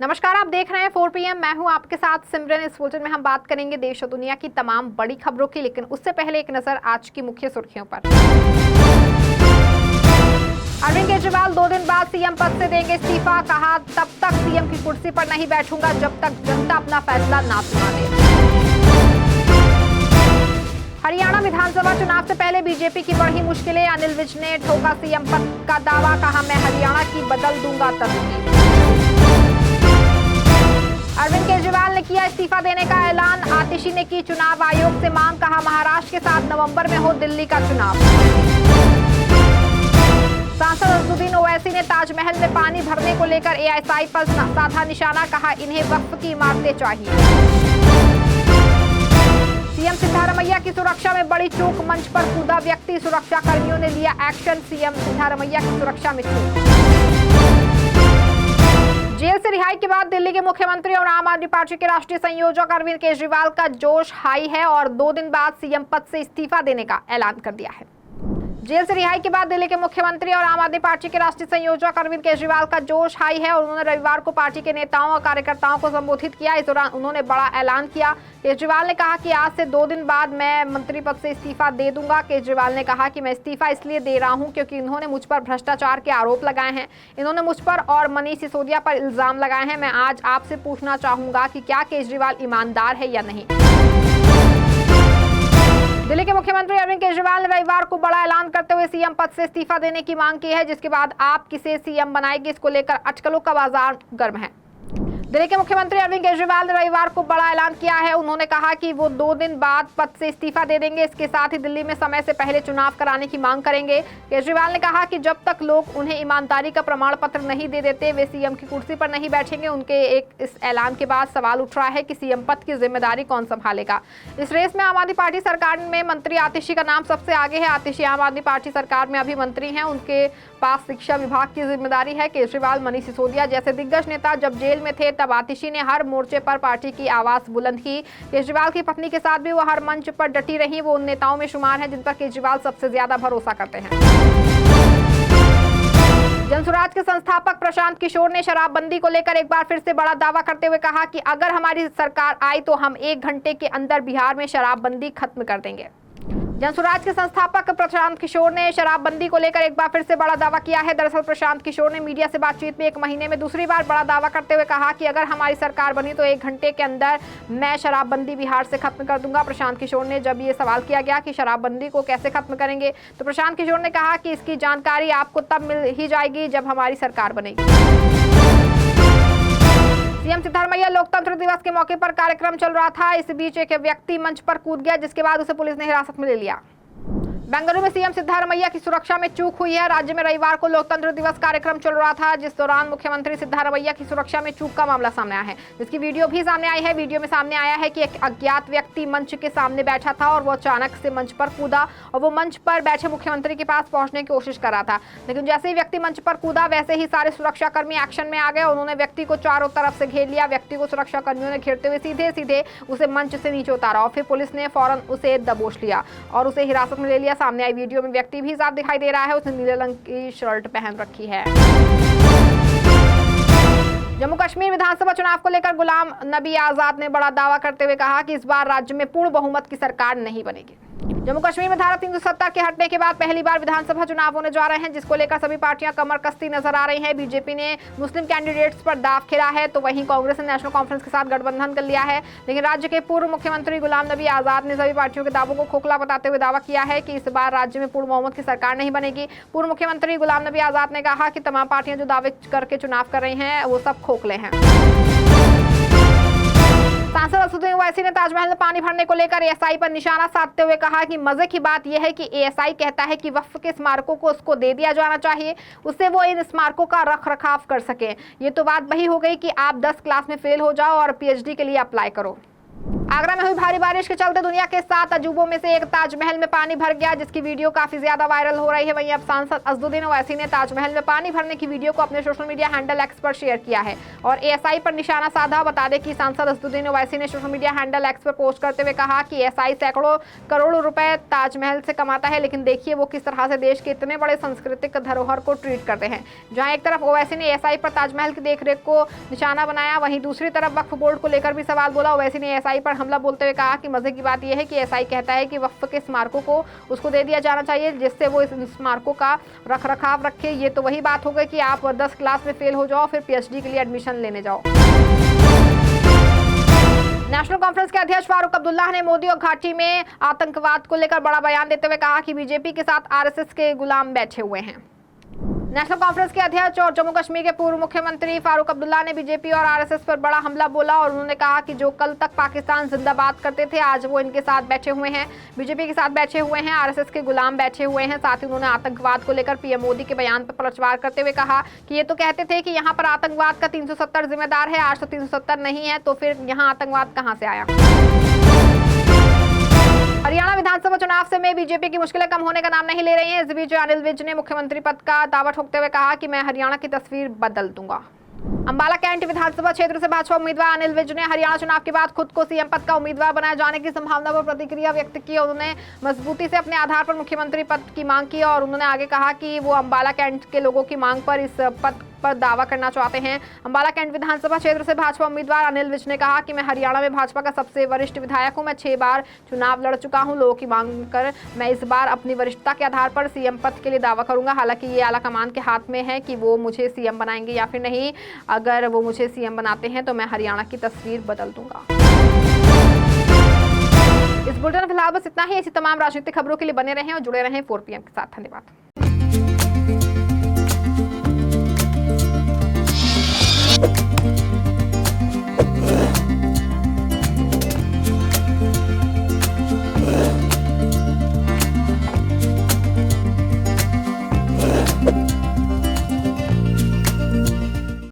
नमस्कार, आप देख रहे हैं 4 PM। मैं हूं आपके साथ सिमरन। इस बुलेटिन में हम बात करेंगे देश और दुनिया की तमाम बड़ी खबरों की, लेकिन उससे पहले एक नजर आज की मुख्य सुर्खियों पर। अरविंद केजरीवाल 2 दिन बाद सीएम पद से देंगे इस्तीफा। कहा, तब तक सीएम की कुर्सी पर नहीं बैठूंगा जब तक जनता अपना फैसला ना सुना दे। हरियाणा विधानसभा चुनाव से पहले बीजेपी की बढ़ी मुश्किलें। अनिल विज ने ठोका सीएम पद का दावा। कहा, मैं हरियाणा की बदल दूंगा तस्वीर। अरविंद केजरीवाल ने किया इस्तीफा देने का ऐलान। आतिशी ने की चुनाव आयोग से मांग। कहा, महाराष्ट्र के साथ नवंबर में हो दिल्ली का चुनाव। सांसद असदुद्दीन ओवैसी ने ताजमहल में पानी भरने को लेकर एएसआई पर साधा निशाना। कहा, इन्हें वक्फ की इमारतें चाहिए। सीएम सिद्धारमैया की सुरक्षा में बड़ी चूक। मंच पर कूदा व्यक्ति। सुरक्षा कर्मियों ने लिया एक्शन। सीएम सिद्धारमैया की सुरक्षा में चूक। जेल से रिहाई के बाद दिल्ली के मुख्यमंत्री और आम आदमी पार्टी के राष्ट्रीय संयोजक अरविंद केजरीवाल का जोश हाई है और 2 दिन बाद सीएम पद से इस्तीफा देने का ऐलान कर दिया है। जेल से रिहाई के बाद दिल्ली के मुख्यमंत्री और आम आदमी पार्टी के राष्ट्रीय संयोजक अरविंद केजरीवाल का जोश हाई है और उन्होंने रविवार को पार्टी के नेताओं और कार्यकर्ताओं को संबोधित किया। इस दौरान उन्होंने बड़ा ऐलान किया। केजरीवाल ने कहा कि आज से 2 दिन बाद मैं मंत्री पद से इस्तीफा दे दूंगा। केजरीवाल ने कहा कि मैं इस्तीफा इसलिए दे रहा हूं क्योंकि इन्होंने मुझ पर भ्रष्टाचार के आरोप लगाए हैं। इन्होंने मुझ पर और मनीष सिसोदिया पर इल्जाम लगाए हैं। मैं आज आपसे पूछना चाहूंगा कि क्या केजरीवाल ईमानदार है या नहीं। दिल्ली के मुख्यमंत्री अरविंद केजरीवाल ने रविवार को बड़ा ऐलान करते हुए सीएम पद से इस्तीफा देने की मांग की है, जिसके बाद आप किसे सीएम बनाएंगे, इसको लेकर अटकलों का बाजार गर्म है। दिल्ली के मुख्यमंत्री अरविंद केजरीवाल ने रविवार को बड़ा ऐलान किया है। उन्होंने कहा कि वो 2 दिन बाद पद से इस्तीफा दे देंगे। इसके साथ ही दिल्ली में समय से पहले चुनाव कराने की मांग करेंगे। केजरीवाल ने कहा कि जब तक लोग उन्हें ईमानदारी का प्रमाण पत्र नहीं दे देते, वे सीएम की कुर्सी पर नहीं बैठेंगे। उनके इस ऐलान के बाद सवाल उठ रहा है कि सीएम पद की जिम्मेदारी कौन संभालेगा। इस रेस में आम आदमी पार्टी सरकार में मंत्री आतिशी का नाम सबसे आगे है। आतिशी आम आदमी पार्टी सरकार में अभी मंत्री हैं। उनके पास शिक्षा विभाग की जिम्मेदारी है। केजरीवाल, मनीष सिसोदिया जैसे दिग्गज नेता जब जेल में थे तब आतिशी ने हर मोर्चे पर पार्टी की आवाज बुलंद की। केजरीवाल की पत्नी के साथ भी वो हर मंच पर डटी रही। वो उन नेताओं में शुमार हैं जिन पर केजरीवाल सबसे ज्यादा भरोसा करते हैं। जनसुराज के संस्थापक प्रशांत किशोर ने शराबबंदी को लेकर एक बार फिर से बड़ा दावा करते हुए कहा कि अगर हमारी सरकार आई तो हम 1 घंटे के अंदर बिहार में शराबबंदी खत्म कर देंगे। जनसुराज के संस्थापक प्रशांत किशोर ने शराबबंदी को लेकर एक बार फिर से बड़ा दावा किया है। दरअसल प्रशांत किशोर ने मीडिया से बातचीत में 1 महीने में दूसरी बार बड़ा दावा करते हुए कहा कि अगर हमारी सरकार बनी तो 1 घंटे के अंदर मैं शराबबंदी बिहार से खत्म कर दूंगा। प्रशांत किशोर ने जब ये सवाल किया गया कि शराबबंदी को कैसे खत्म करेंगे, तो प्रशांत किशोर ने कहा कि इसकी जानकारी आपको तब मिल ही जाएगी जब हमारी सरकार बनेगी। सीएम सिद्धारमैया लोकतंत्र दिवस के मौके पर कार्यक्रम चल रहा था। इस बीच एक व्यक्ति मंच पर कूद गया, जिसके बाद उसे पुलिस ने हिरासत में ले लिया। बेंगलुरु में सीएम सिद्धारमैया की सुरक्षा में चूक हुई है। राज्य में रविवार को लोकतंत्र दिवस कार्यक्रम चल रहा था, जिस दौरान मुख्यमंत्री सिद्धारमैया की सुरक्षा में चूक का मामला सामने आया है, जिसकी वीडियो भी सामने आई है। वीडियो में सामने आया है कि एक अज्ञात व्यक्ति मंच के सामने बैठा था और वो अचानक से मंच पर कूदा और वो मंच पर बैठे मुख्यमंत्री के पास पहुंचने की कोशिश कर रहा था। लेकिन जैसे ही व्यक्ति मंच पर कूदा, वैसे ही सारे सुरक्षाकर्मी एक्शन में आ गए। उन्होंने व्यक्ति को चारों तरफ से घेर लिया। व्यक्ति को सुरक्षाकर्मियों ने घेरते हुए सीधे सीधे उसे मंच से नीचे उतारा और फिर पुलिस ने फौरन उसे दबोच लिया और उसे हिरासत में ले लिया। सामने आई वीडियो में व्यक्ति भी साफ दिखाई दे रहा है। उसने नीले रंग की शर्ट पहन रखी है। जम्मू कश्मीर विधानसभा चुनाव को लेकर गुलाम नबी आजाद ने बड़ा दावा करते हुए कहा कि इस बार राज्य में पूर्ण बहुमत की सरकार नहीं बनेगी। जम्मू कश्मीर में धारा 370 के हटने के बाद पहली बार विधानसभा चुनाव होने जा रहे हैं, जिसको लेकर सभी पार्टियां कमर कसती नजर आ रही हैं। बीजेपी ने मुस्लिम कैंडिडेट्स पर दाव खेला है, तो वहीं कांग्रेस ने नेशनल कॉन्फ्रेंस के साथ गठबंधन कर लिया है। लेकिन राज्य के पूर्व मुख्यमंत्री गुलाम नबी आजाद ने सभी पार्टियों के दावों को खोखला बताते हुए दावा किया है कि इस बार राज्य में पूर्ण बहुमत की सरकार नहीं बनेगी। पूर्व मुख्यमंत्री गुलाम नबी आजाद ने कहा कि तमाम पार्टियां जो दावे करके चुनाव कर रही हैं वो सब खोखले हैं। सांसद असदुद्दीन ओवैसी ने ताजमहल में पानी भरने को लेकर एएसआई पर निशाना साधते हुए कहा कि मजे की बात यह है कि एएसआई कहता है कि वक्फ के स्मारकों को उसको दे दिया जाना चाहिए, उससे वो इन स्मारकों का रख रखाव कर सके। ये तो बात वही हो गई कि आप 10 क्लास में फेल हो जाओ और पीएचडी के लिए अप्लाई करो। आगरा में हुई भारी बारिश के चलते दुनिया के 7 अजूबों में से एक ताजमहल में पानी भर गया, जिसकी वीडियो काफी ज्यादा वायरल हो रही है। वहीं अब सांसद असदुद्दीन ओवैसी ने ताजमहल में पानी भरने की वीडियो को अपने सोशल मीडिया हैंडल एक्स पर शेयर किया है और एएसआई पर निशाना साधा। बता दें कि सांसद असदुद्दीन ओवैसी ने सोशल मीडिया हैंडल एक्स पर पोस्ट करते हुए कहा कि एएसआई सैकड़ों करोड़ों रुपए ताजमहल से कमाता है, लेकिन देखिए वो किस तरह से देश के इतने बड़े सांस्कृतिक धरोहर को ट्रीट करते हैं। जहाँ एक तरफ ओवैसी ने एएसआई पर ताजमहल की देखरेख को निशाना बनाया, वहीं दूसरी तरफ वक्फ बोर्ड को लेकर भी सवाल बोला। ओवैसी ने एएसआई पर हमला बोलते हुए कहा कि मजे की बात यह है कि एएसआई कहता है कि वक्फ के स्मारकों को उसको दे दिया जाना चाहिए, जिससे वो इस स्मारकों का रखरखाव रखे। ये तो वही बात हो गई कि आप 10 क्लास में फेल हो जाओ फिर पीएचडी के लिए एडमिशन लेने जाओ। नेशनल कॉन्फ्रेंस के अध्यक्ष फारूक अब्दुल्ला ने मोदी और घाटी में आतंकवाद को लेकर बड़ा बयान देते हुए कहा कि बीजेपी के साथ आरएसएस के गुलाम बैठे हुए हैं। नेशनल कॉन्फ्रेंस के अध्यक्ष और जम्मू कश्मीर के पूर्व मुख्यमंत्री फारूक अब्दुल्ला ने बीजेपी और आरएसएस पर बड़ा हमला बोला और उन्होंने कहा कि जो कल तक पाकिस्तान जिंदाबाद करते थे, आज वो इनके साथ बैठे हुए हैं, बीजेपी के साथ बैठे हुए हैं, आरएसएस के गुलाम बैठे हुए हैं। साथ ही उन्होंने आतंकवाद को लेकर पीएम मोदी के बयान पर पलटवार करते हुए कहा कि ये तो कहते थे कि यहाँ पर आतंकवाद का 370 जिम्मेदार है, आज तो 370 नहीं है, तो फिर यहाँ आतंकवाद कहाँ से आया। हरियाणा विधानसभा चुनाव से में बीजेपी की मुश्किलें कम होने का नाम नहीं ले रही हैं। इस बीच अनिल विज ने मुख्यमंत्री पद का दावा ठोकते हुए कहा कि मैं हरियाणा की तस्वीर बदल दूंगा। अंबाला कैंट विधानसभा क्षेत्र से भाजपा उम्मीदवार अनिल विज ने हरियाणा चुनाव के बाद खुद को सीएम पद का उम्मीदवार बनाए जाने की संभावना पर प्रतिक्रिया व्यक्त की। उन्होंने मजबूती से अपने आधार पर मुख्यमंत्री पद की मांग की और उन्होंने आगे कहा कि वो अंबाला कैंट के लोगों की मांग पर इस पद पर दावा करना चाहते हैं। अंबाला कैंट विधानसभा क्षेत्र से भाजपा उम्मीदवार अनिल विज ने कहा कि मैं हरियाणा में भाजपा का सबसे वरिष्ठ विधायक हूं, मैं 6 बार चुनाव लड़ चुका हूं, लोगों की मांग कर मैं इस बार अपनी वरिष्ठता के आधार पर सीएम पद के लिए दावा करूंगा। हालांकि ये आलाकमान के हाथ में है कि वो मुझे सीएम बनाएंगे या फिर नहीं। अगर वो मुझे सीएम बनाते हैं तो मैं हरियाणा की तस्वीर बदल दूंगा। इस बुलेटिन में फिलहाल बस इतना ही। ऐसी तमाम राजनीतिक खबरों के लिए बने रहें और जुड़े रहें 4 PM के साथ। धन्यवाद।